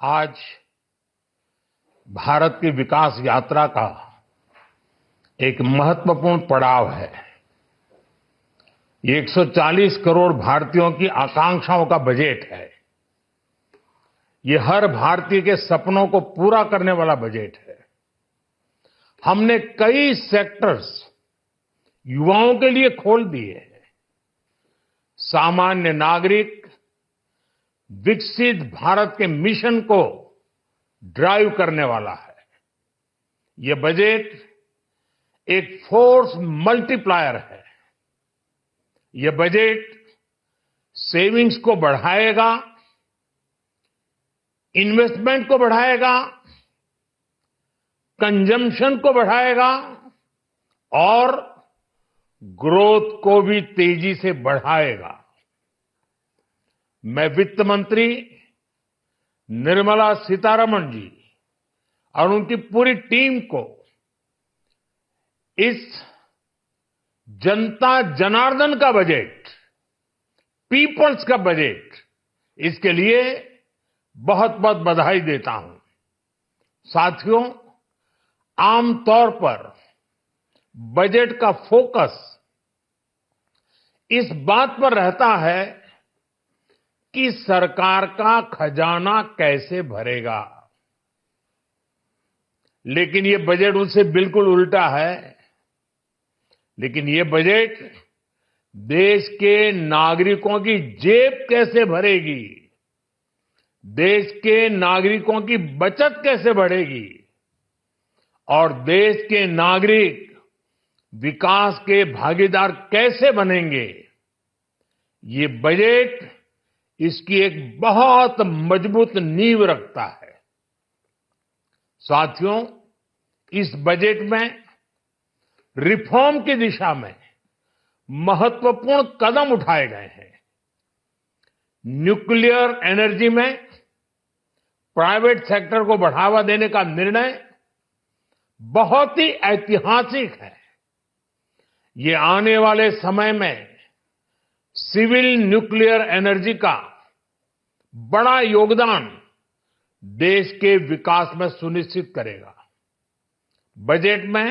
आज भारत की विकास यात्रा का एक महत्वपूर्ण पड़ाव है। ये 140 करोड़ भारतीयों की आकांक्षाओं का बजट है। ये हर भारतीय के सपनों को पूरा करने वाला बजट है। हमने कई सेक्टर्स युवाओं के लिए खोल दिए हैं। सामान्य नागरिक विकसित भारत के मिशन को ड्राइव करने वाला है। ये बजट एक फोर्स मल्टीप्लायर है। ये बजट सेविंग्स को बढ़ाएगा, इन्वेस्टमेंट को बढ़ाएगा, कंजम्पशन को बढ़ाएगा और ग्रोथ को भी तेजी से बढ़ाएगा। मैं वित्त मंत्री निर्मला सीतारमण जी और उनकी पूरी टीम को इस जनता जनार्दन का बजट, पीपल्स का बजट, इसके लिए बहुत बहुत बधाई देता हूं। साथियों, आमतौर पर बजट का फोकस इस बात पर रहता है कि सरकार का खजाना कैसे भरेगा, लेकिन ये बजट उससे बिल्कुल उल्टा है। लेकिन ये बजट देश के नागरिकों की जेब कैसे भरेगी, देश के नागरिकों की बचत कैसे बढ़ेगी और देश के नागरिक विकास के भागीदार कैसे बनेंगे, ये बजट इसकी एक बहुत मजबूत नींव रखता है। साथियों, इस बजट में रिफॉर्म की दिशा में महत्वपूर्ण कदम उठाए गए हैं। न्यूक्लियर एनर्जी में प्राइवेट सेक्टर को बढ़ावा देने का निर्णय बहुत ही ऐतिहासिक है। ये आने वाले समय में सिविल न्यूक्लियर एनर्जी का बड़ा योगदान देश के विकास में सुनिश्चित करेगा। बजट में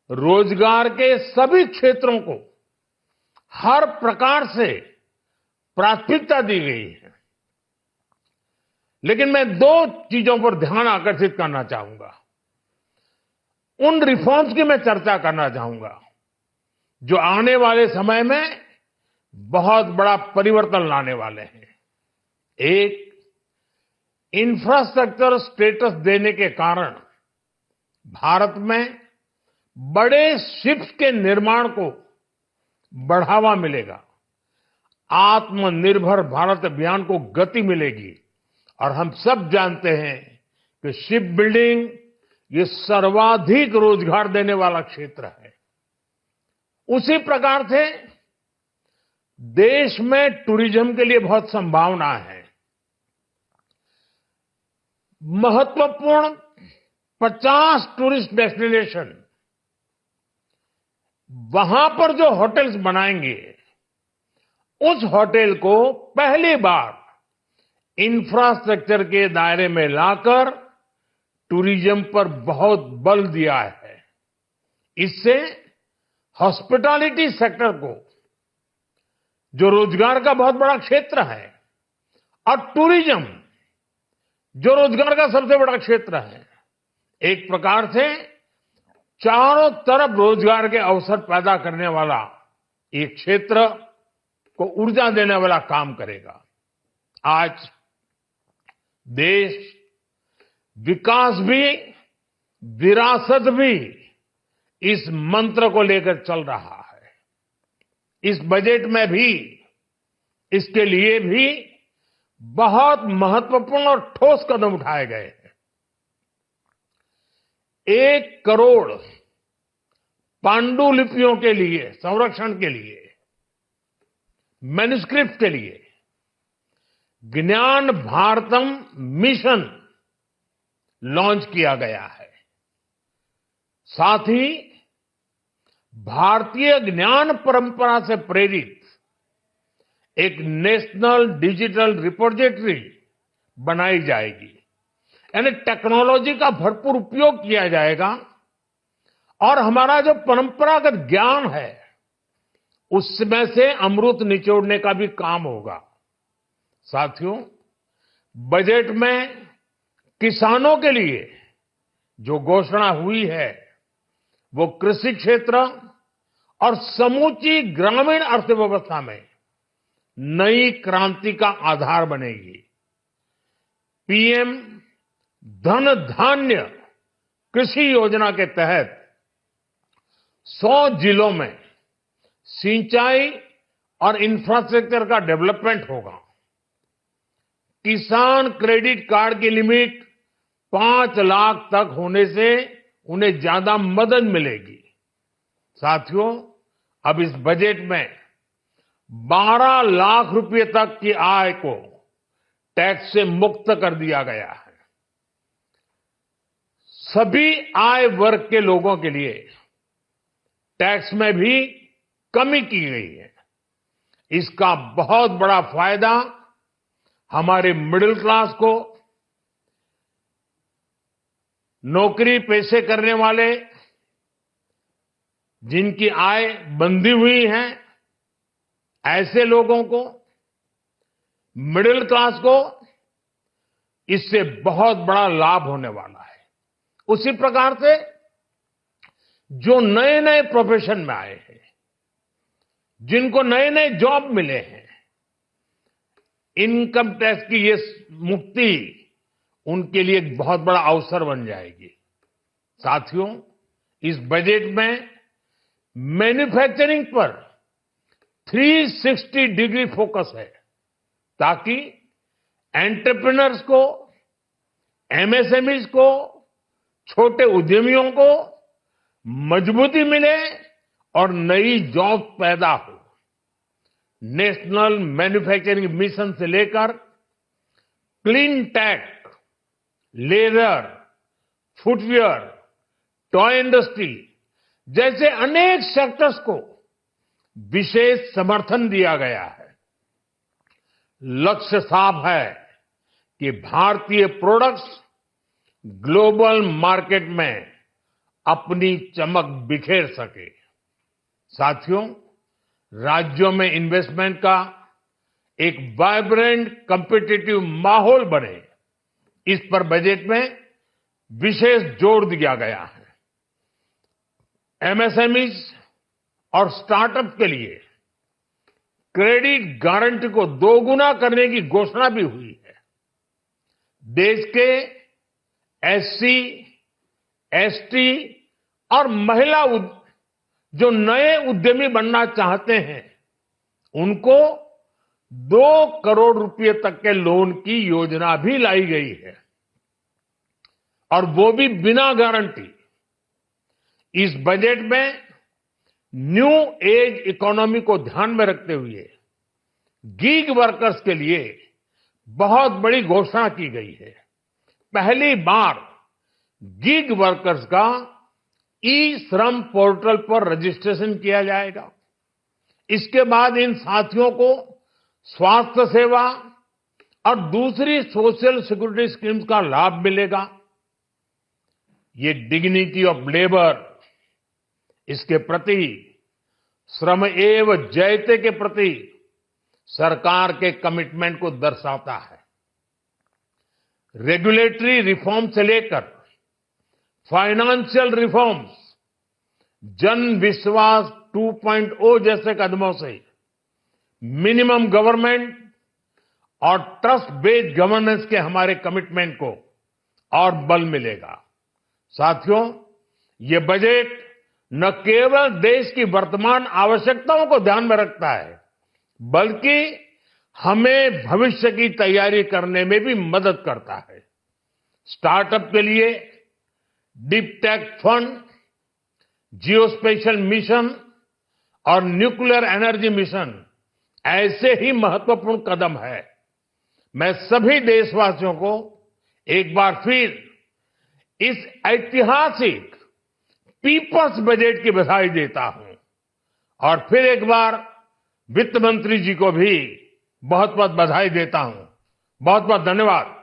रोजगार के सभी क्षेत्रों को हर प्रकार से प्राथमिकता दी गई है। लेकिन मैं दो चीजों पर ध्यान आकर्षित करना चाहूंगा। उन रिफॉर्म्स की मैं चर्चा करना चाहूंगा जो आने वाले समय में बहुत बड़ा परिवर्तन लाने वाले हैं। एक, इंफ्रास्ट्रक्चर स्टेटस देने के कारण भारत में बड़े शिप्स के निर्माण को बढ़ावा मिलेगा। आत्मनिर्भर भारत अभियान को गति मिलेगी और हम सब जानते हैं कि शिप बिल्डिंग ये सर्वाधिक रोजगार देने वाला क्षेत्र है। उसी प्रकार से देश में टूरिज्म के लिए बहुत संभावना है। महत्वपूर्ण 50 टूरिस्ट डेस्टिनेशन, वहां पर जो होटल्स बनाएंगे, उस होटल को पहली बार इंफ्रास्ट्रक्चर के दायरे में लाकर टूरिज्म पर बहुत बल दिया है। इससे हॉस्पिटैलिटी सेक्टर को, जो रोजगार का बहुत बड़ा क्षेत्र है, और टूरिज्म जो रोजगार का सबसे बड़ा क्षेत्र है, एक प्रकार से चारों तरफ रोजगार के अवसर पैदा करने वाला एक क्षेत्र को ऊर्जा देने वाला काम करेगा। आज देश विकास भी, विरासत भी, इस मंत्र को लेकर चल रहा है। इस बजट में भी इसके लिए भी बहुत महत्वपूर्ण और ठोस कदम उठाए गए हैं। 1 करोड़ पांडुलिपियों के लिए संरक्षण के लिए, मैन्युस्क्रिप्ट के लिए ज्ञान भारतम मिशन लॉन्च किया गया है। साथ ही भारतीय ज्ञान परंपरा से प्रेरित एक नेशनल डिजिटल रिपोजिटरी बनाई जाएगी, यानी टेक्नोलॉजी का भरपूर उपयोग किया जाएगा और हमारा जो परंपरागत ज्ञान है उसमें से अमृत निचोड़ने का भी काम होगा। साथियों, बजट में किसानों के लिए जो घोषणा हुई है वो कृषि क्षेत्र और समूची ग्रामीण अर्थव्यवस्था में नई क्रांति का आधार बनेगी। पीएम धन धान्य कृषि योजना के तहत 100 जिलों में सिंचाई और इंफ्रास्ट्रक्चर का डेवलपमेंट होगा। किसान क्रेडिट कार्ड की लिमिट 5 लाख तक होने से उन्हें ज्यादा मदद मिलेगी। साथियों, अब इस बजट में 12 लाख रुपए तक की आय को टैक्स से मुक्त कर दिया गया है। सभी आय वर्ग के लोगों के लिए टैक्स में भी कमी की गई है। इसका बहुत बड़ा फायदा हमारे मिडिल क्लास को, नौकरी पेशे करने वाले जिनकी आय बंधी हुई है ऐसे लोगों को, मिडिल क्लास को इससे बहुत बड़ा लाभ होने वाला है। उसी प्रकार से जो नए नए प्रोफेशन में आए हैं, जिनको नए नए जॉब मिले हैं, इनकम टैक्स की ये मुक्ति उनके लिए एक बहुत बड़ा अवसर बन जाएगी। साथियों, इस बजट में मैन्युफैक्चरिंग पर 360 डिग्री फोकस है ताकि एंटरप्रेन्योर्स को, एमएसएमईज को, छोटे उद्यमियों को मजबूती मिले और नई जॉब पैदा हो। नेशनल मैन्युफैक्चरिंग मिशन से लेकर clean tech, leather, footwear, toy industry जैसे अनेक सेक्टर्स को विशेष समर्थन दिया गया है। लक्ष्य साफ है कि भारतीय प्रोडक्ट्स ग्लोबल मार्केट में अपनी चमक बिखेर सके। साथियों, राज्यों में इन्वेस्टमेंट का एक वाइब्रेंट कॉम्पिटिटिव माहौल बने, इस पर बजट में विशेष जोर दिया गया है। एमएसएमईज और स्टार्टअप के लिए क्रेडिट गारंटी को दोगुना करने की घोषणा भी हुई है। देश के एससी, एसटी और महिला जो नए उद्यमी बनना चाहते हैं उनको 2 करोड़ रुपए तक के लोन की योजना भी लाई गई है और वो भी बिना गारंटी। इस बजट में न्यू एज इकोनॉमी को ध्यान में रखते हुए गीग वर्कर्स के लिए बहुत बड़ी घोषणा की गई है। पहली बार गीग वर्कर्स का ई श्रम पोर्टल पर रजिस्ट्रेशन किया जाएगा। इसके बाद इन साथियों को स्वास्थ्य सेवा और दूसरी सोशल सिक्योरिटी स्कीम्स का लाभ मिलेगा। ये डिग्निटी ऑफ लेबर, इसके प्रति श्रम एव जयते के प्रति सरकार के कमिटमेंट को दर्शाता है। रेगुलेटरी रिफॉर्म से लेकर फाइनेंशियल रिफॉर्म्स, जन विश्वास 2.0 जैसे कदमों से मिनिमम गवर्नमेंट और ट्रस्ट बेस्ड गवर्नेंस के हमारे कमिटमेंट को और बल मिलेगा। साथियों, ये बजट न केवल देश की वर्तमान आवश्यकताओं को ध्यान में रखता है बल्कि हमें भविष्य की तैयारी करने में भी मदद करता है। स्टार्टअप के लिए deep tech fund, geospatial mission और न्यूक्लियर एनर्जी मिशन ऐसे ही महत्वपूर्ण कदम है। मैं सभी देशवासियों को एक बार फिर इस ऐतिहासिक पीपल्स बजट की बधाई देता हूं और फिर एक बार वित्त मंत्री जी को भी बहुत बहुत बधाई देता हूं। बहुत बहुत धन्यवाद।